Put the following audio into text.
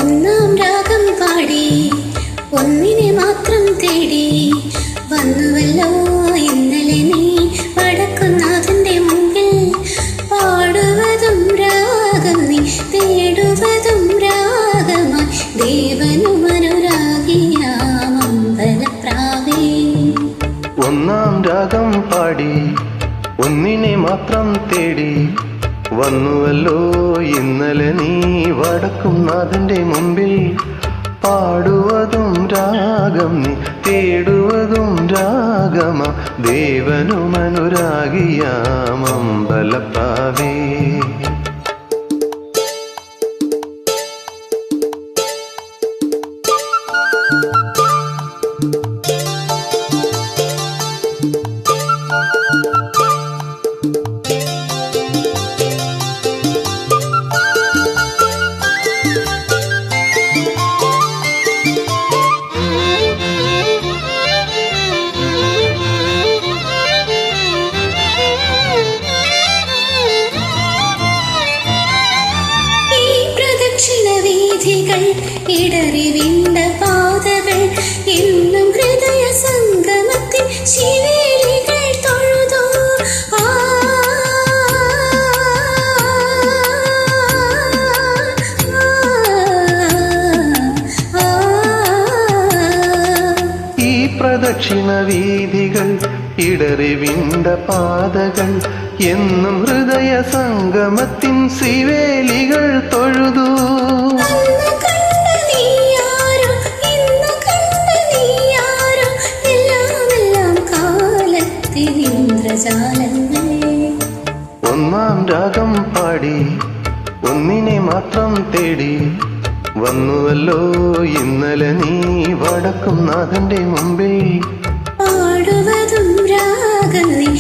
ഒന്നാം രാഗം പാടി ഒന്നിനെ മാത്രം തേടി വന്നുവല്ലോ ഇന്നലെ നീ വടക്കുന്നാഥന്റെ മുമ്പിൽ. പാടുവതും രാഗം നീ തേടുവതും രാഗമായി ദേവനും അനുരാഗിയാം അമ്പലപ്രാവേ. ഒന്നാം രാഗം പാടി ഒന്നിനെ മാത്രം തേടി വന്നുവല്ലോ ഇന്നലെ നീ വടക്കുംനാഥന്റെ മുമ്പിൽ. പാടുവതും രാഗം നീ തേടുവതും രാഗമ ദേവനും അനുരാഗിയാം അമ്പലപ്രാവേ. ഇടറി വിണ്ട പാതകൾ എന്നും ഹൃദയ സംഗമത്തിൽ ശിവേലികൾ തൊഴുതോ. ഈ പ്രദക്ഷിണ വീഥികൾ ഇടറി വിണ്ട പാതകൾ എന്നും ഹൃദയ സംഗമത്തിൻ ശിവേലികൾ തൊഴുതു. ഒന്നാം രാഗം പാടി ഒന്നിനെ മാത്രം തേടി വന്നുവല്ലോ ഇന്നലെ നീ വടക്കുംനാഥന്റെ മുമ്പിൽ. പാടുവതും രാഗം നീ